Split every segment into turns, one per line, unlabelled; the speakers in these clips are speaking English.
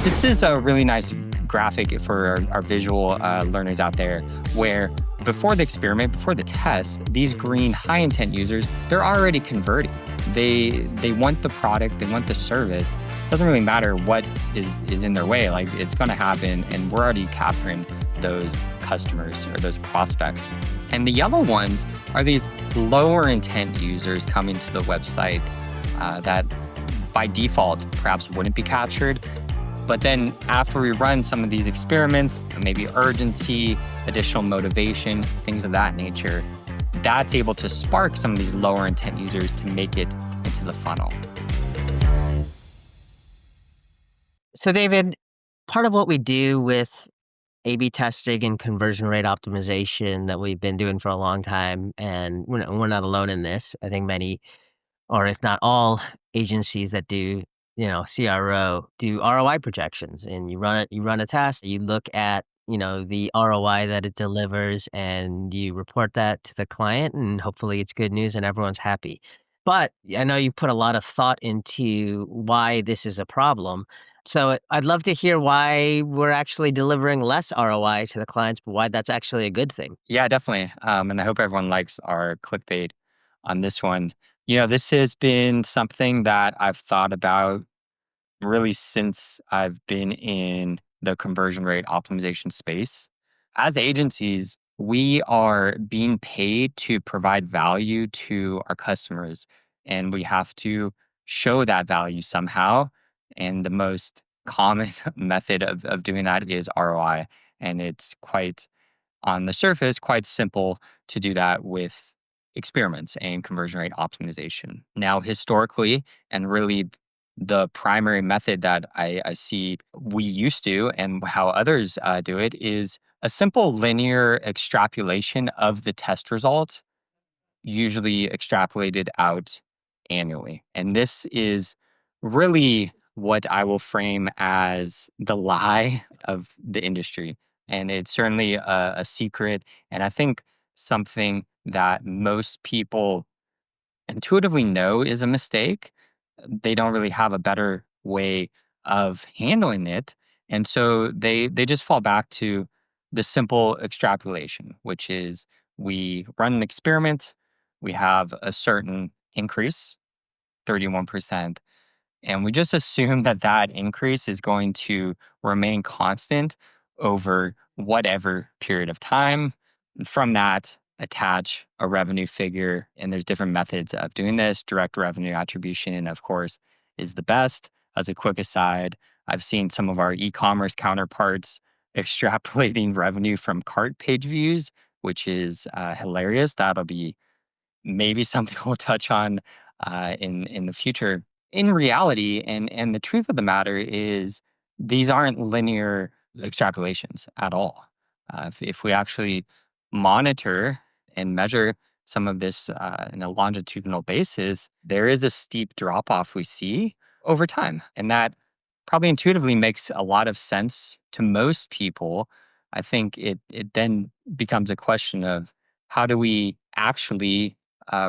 This is a really nice graphic for our visual learners out there, where before the experiment, before the test, these green high intent users, they're already converting. They want the product, they want the service. Doesn't really matter what is in their way. Like, it's going to happen, and we're already capturing those customers or those prospects. And the yellow ones are these lower intent users coming to the website that by default perhaps wouldn't be captured. But then after we run some of these experiments, maybe urgency, additional motivation, things of that nature, that's able to spark some of these lower intent users to make it into the funnel.
So David, part of what we do with A/B testing and conversion rate optimization that we've been doing for a long time, and we're not alone in this. I think many, or if not all, agencies that do, CRO do ROI projections, and you run a test, you look at, the ROI that it delivers, and you report that to the client, and hopefully it's good news and everyone's happy. But I know you put a lot of thought into why this is a problem. So I'd love to hear why we're actually delivering less ROI to the clients, but why that's actually a good thing.
Yeah, definitely. And I hope everyone likes our clickbait on this one. This has been something that I've thought about really since I've been in the conversion rate optimization space. As agencies, we are being paid to provide value to our customers, and we have to show that value somehow. And the most common method of doing that is ROI. And it's quite, on the surface, quite simple to do that with experiments and conversion rate optimization. Now, historically, and really the primary method that I see we used to and how others do it is a simple linear extrapolation of the test result, usually extrapolated out annually. And this is really what I will frame as the lie of the industry. And it's certainly a secret. And I think something that most people intuitively know is a mistake. They don't really have a better way of handling it. And so they just fall back to the simple extrapolation, which is we run an experiment, we have a certain increase, 31%, and we just assume that that increase is going to remain constant over whatever period of time. From that, attach a revenue figure. And there's different methods of doing this. Direct revenue attribution, of course, is the best. As a quick aside, I've seen some of our e-commerce counterparts extrapolating revenue from cart page views, which is hilarious. That'll be maybe something we'll touch on in the future. In reality, and the truth of the matter is, these aren't linear extrapolations at all. If we actually monitor and measure some of this in a longitudinal basis, there is a steep drop off we see over time, and that probably intuitively makes a lot of sense to most people. I think it then becomes a question of how do we actually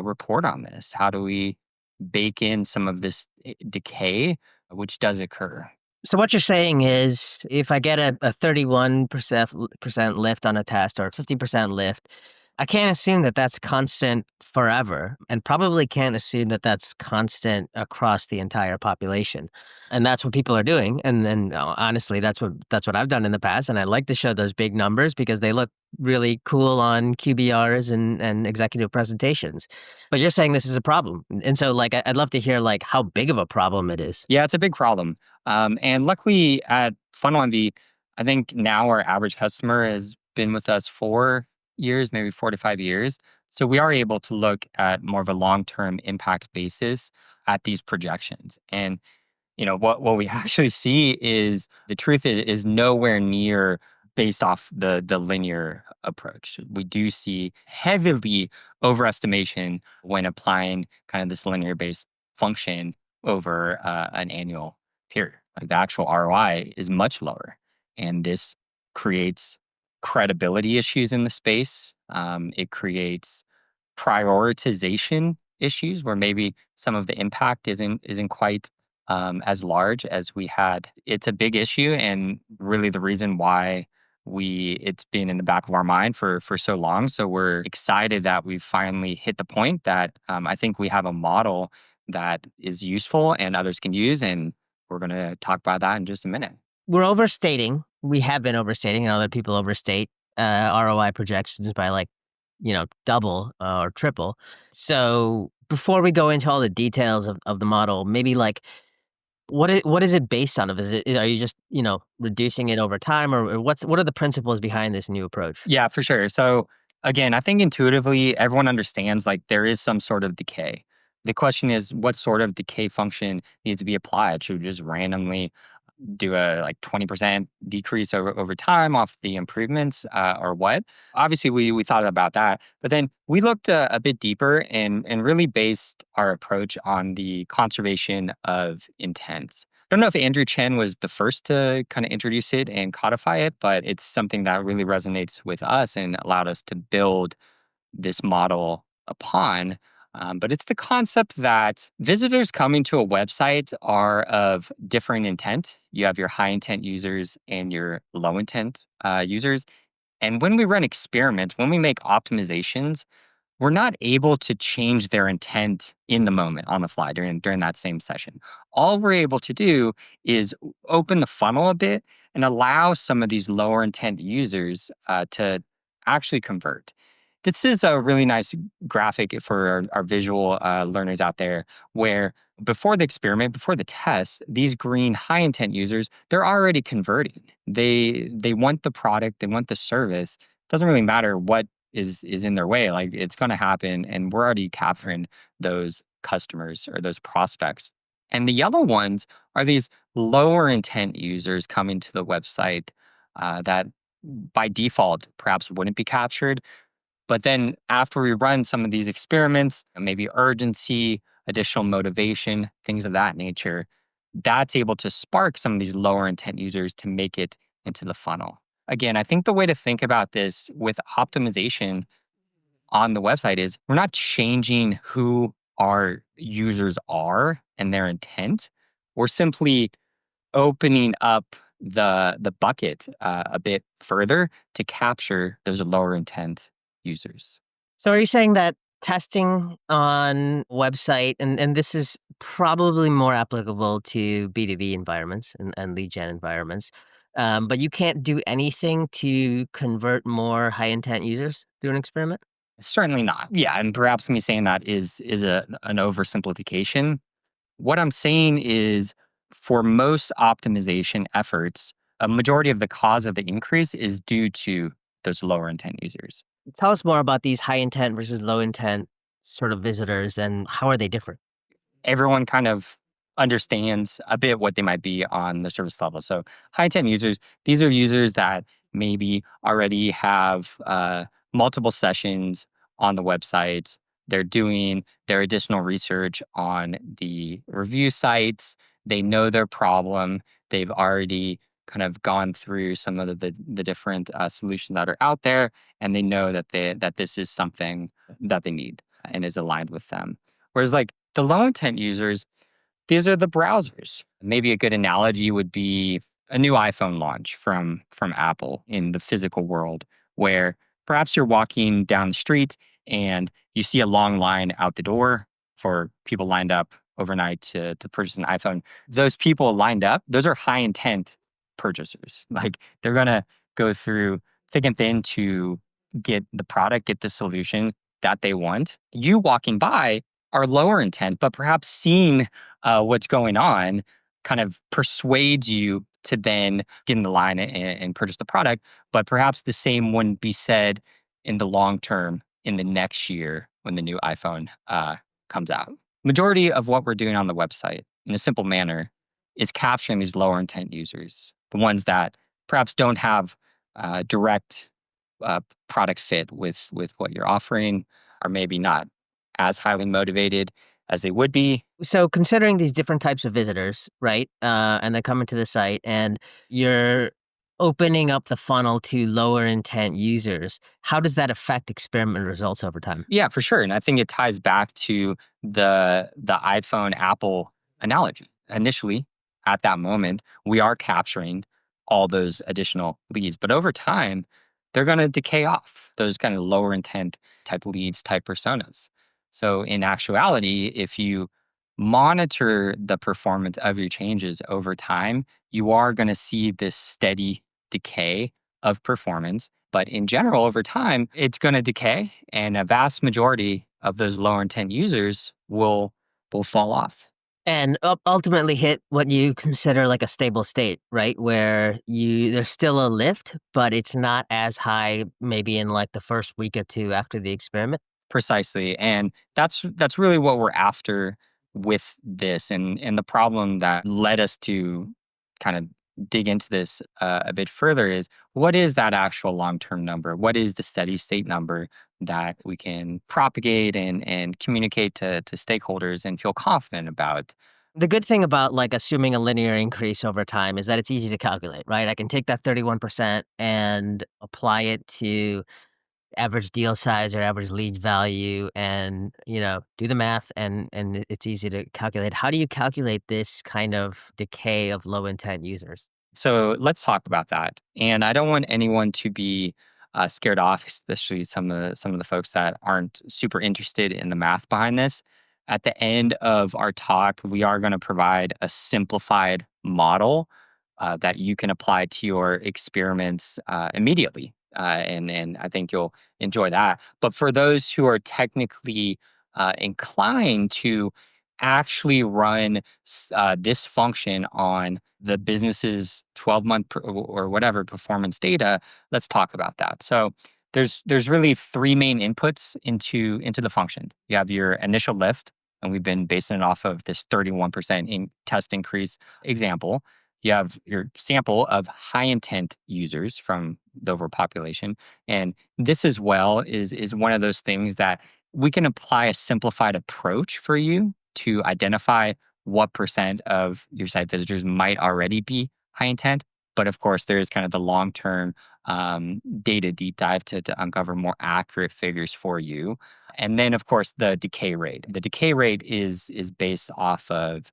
report on this? How do we bake in some of this decay, which does occur?
So what you're saying is, if I get a 31% lift on a test or a 50% lift, I can't assume that that's constant forever, and probably can't assume that that's constant across the entire population. And that's what people are doing. And then honestly, that's what I've done in the past. And I like to show those big numbers because they look really cool on QBRs and executive presentations. But you're saying this is a problem. And so I'd love to hear how big of a problem it is.
Yeah, it's a big problem. And luckily at FunnelEnvy, I think now our average customer has been with us 4 years, maybe 4 to 5 years. So we are able to look at more of a long-term impact basis at these projections. And what we actually see is the truth is nowhere near based off the linear approach. We do see heavily overestimation when applying kind of this linear based function over an annual period. Like, the actual ROI is much lower, and this creates credibility issues in the space. It creates prioritization issues where maybe some of the impact isn't quite as large as we had. It's a big issue, and really the reason why it's been in the back of our mind for so long. So we're excited that we finally hit the point that I think we have a model that is useful and others can use, and we're going to talk about that in just a minute.
We're overstating. We have been overstating, and other people overstate ROI projections by like, double or triple. So before we go into all the details of the model, maybe like what is it based on? Are you just reducing it over time, or what are the principles behind this new approach?
Yeah, for sure. So again, I think intuitively everyone understands like there is some sort of decay. The question is, what sort of decay function needs to be applied? Should we just randomly do a like 20% decrease over time off the improvements, or what? Obviously, we thought about that, but then we looked a bit deeper and really based our approach on the conservation of intent. I don't know if Andrew Chen was the first to kind of introduce it and codify it, but it's something that really resonates with us and allowed us to build this model upon. But it's the concept that visitors coming to a website are of differing intent. You have your high intent users and your low intent users. And when we run experiments, when we make optimizations, we're not able to change their intent in the moment on the fly during that same session. All we're able to do is open the funnel a bit and allow some of these lower intent users to actually convert. This is a really nice graphic for our visual learners out there, where before the experiment, before the test, these green high intent users, they're already converting. They want the product, they want the service. Doesn't really matter what is in their way. Like it's going to happen, and we're already capturing those customers or those prospects. And the yellow ones are these lower intent users coming to the website that by default perhaps wouldn't be captured, but then after we run some of these experiments, maybe urgency, additional motivation, things of that nature, that's able to spark some of these lower intent users to make it into the funnel. Again, I think the way to think about this with optimization on the website is we're not changing who our users are and their intent. We're simply opening up the bucket a bit further to capture those lower intent users.
So are you saying that testing on website, and this is probably more applicable to B2B environments and lead gen environments, but you can't do anything to convert more high intent users through an experiment?
Certainly not. Yeah, and perhaps me saying that is an oversimplification. What I'm saying is for most optimization efforts, a majority of the cause of the increase is due to those lower intent users.
Tell us more about these high intent versus low intent sort of visitors, and how are they different?
Everyone kind of understands a bit what they might be on the service level. So high intent users, these are users that maybe already have multiple sessions on the website. They're doing their additional research on the review sites. They know their problem. They've already kind of gone through some of the different solutions that are out there, and they know that this is something that they need and is aligned with them. Whereas like the low intent users, these are the browsers. Maybe a good analogy would be a new iPhone launch from Apple in the physical world, where perhaps you're walking down the street and you see a long line out the door for people lined up overnight to purchase an iPhone. Those people lined up, those are high intent purchasers. Like they're gonna go through thick and thin to get the product, get the solution that they want. You walking by are lower intent, but perhaps seeing what's going on kind of persuades you to then get in the line and purchase the product. But perhaps the same wouldn't be said in the long term in the next year when the new iPhone comes out. Majority of what we're doing on the website in a simple manner is capturing these lower intent users, the ones that perhaps don't have direct product fit with what you're offering, or maybe not as highly motivated as they would be.
So considering these different types of visitors, right? And they're coming to the site, and you're opening up the funnel to lower intent users. How does that affect experiment results over time?
Yeah, for sure. And I think it ties back to the iPhone Apple analogy. initially at that moment, we are capturing all those additional leads. But over time, they're going to decay off those kind of lower intent type leads, type personas. So in actuality, if you monitor the performance of your changes over time, you are going to see this steady decay of performance. But in general, over time, it's going to decay, and a vast majority of those lower intent users will fall off.
And ultimately hit what you consider like a stable state, right? Where there's still a lift, but it's not as high maybe in like the first week or two after the experiment.
Precisely, and that's really what we're after with this, and the problem that led us to kind of dig into this a bit further is, what is that actual long-term number? What is the steady state number that we can propagate and communicate to stakeholders and feel confident about?
The good thing about like assuming a linear increase over time is that it's easy to calculate, right? I can take that 31% and apply it to average deal size or average lead value and, do the math and it's easy to calculate. How do you calculate this kind of decay of low intent users?
So let's talk about that. And I don't want anyone to be scared off, especially some of the folks that aren't super interested in the math behind this. At the end of our talk, we are going to provide a simplified model that you can apply to your experiments immediately, and I think you'll enjoy that. But for those who are technically inclined to actually run this function on the business's 12-month or whatever performance data, let's talk about that. So there's really three main inputs into the function. You have your initial lift, and we've been basing it off of this 31% in test increase example. You have your sample of high intent users from the overall population. And this as well is one of those things that we can apply a simplified approach for you to identify what percent of your site visitors might already be high intent. But of course, there's kind of the long term data deep dive to uncover more accurate figures for you. And then, of course, the decay rate. The decay rate is based off of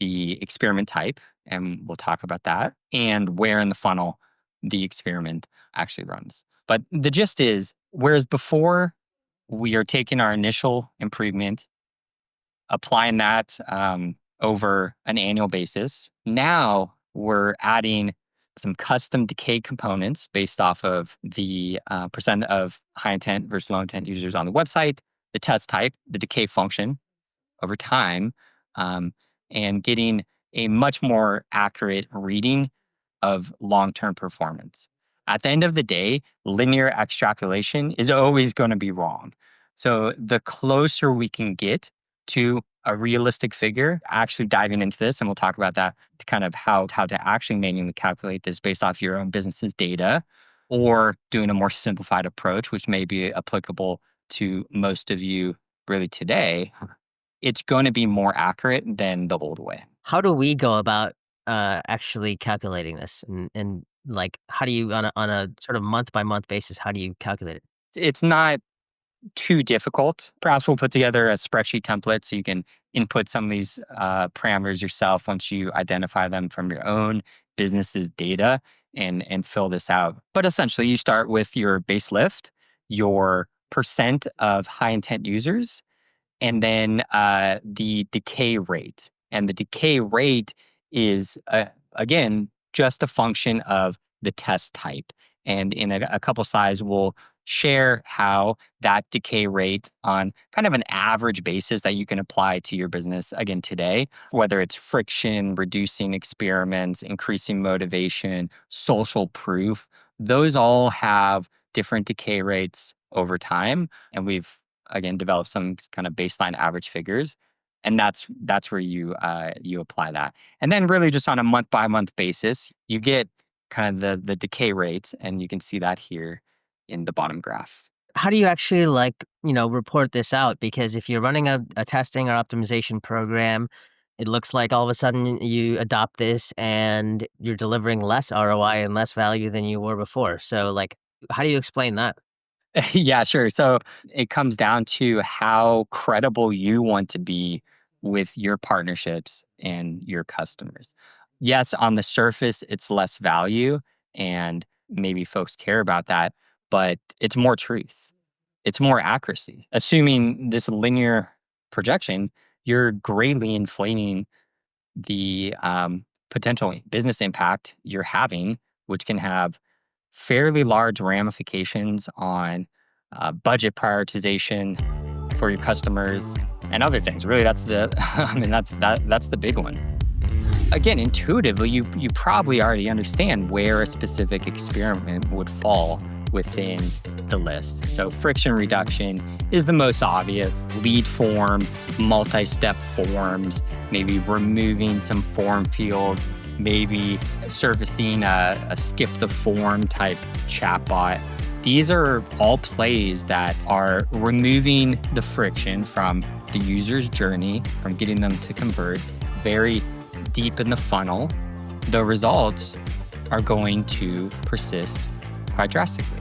the experiment type, and we'll talk about that, and where in the funnel the experiment actually runs. But the gist is, whereas before we are taking our initial improvement, applying that over an annual basis. Now we're adding some custom decay components based off of the percent of high intent versus low intent users on the website, the test type, the decay function over time, um, and getting a much more accurate reading of long term performance. At the end of the day, linear extrapolation is always going to be wrong. So the closer we can get to a realistic figure, actually diving into this, and we'll talk about that, to kind of how to actually manually calculate this based off your own business's data, or doing a more simplified approach, which may be applicable to most of you really today, it's going to be more accurate than the old way.
How do we go about actually calculating this? And like, how do you on a sort of month by month basis? How do you calculate it?
It's not too difficult. Perhaps we'll put together a spreadsheet template so you can input some of these parameters yourself once you identify them from your own business's data and fill this out. But essentially, you start with your base lift, your percent of high intent users, and then the decay rate. And the decay rate is, again, just a function of the test type. And in a couple slides, we'll share how that decay rate on kind of an average basis that you can apply to your business again today, whether it's friction, reducing experiments, increasing motivation, social proof, those all have different decay rates over time. And we've again develop some kind of baseline average figures, and that's where you apply that. And then really just on a month by month basis, you get kind of the decay rates, and you can see that here in the bottom graph.
How do you actually like, report this out? Because if you're running a testing or optimization program, it looks like all of a sudden you adopt this and you're delivering less ROI and less value than you were before. So like, how do you explain that?
Yeah, sure. So it comes down to how credible you want to be with your partnerships and your customers. Yes, on the surface, it's less value and maybe folks care about that, but it's more truth. It's more accuracy. Assuming this linear projection, you're greatly inflating the potential business impact you're having, which can have fairly large ramifications on budget prioritization for your customers and other things. Really, that's the I mean that's the big one. Again, intuitively, you probably already understand where a specific experiment would fall within the list. So friction reduction is the most obvious. Lead form, multi-step forms, maybe removing some form fields, maybe surfacing a skip the form type chatbot. These are all plays that are removing the friction from the user's journey, from getting them to convert very deep in the funnel. The results are going to persist quite drastically.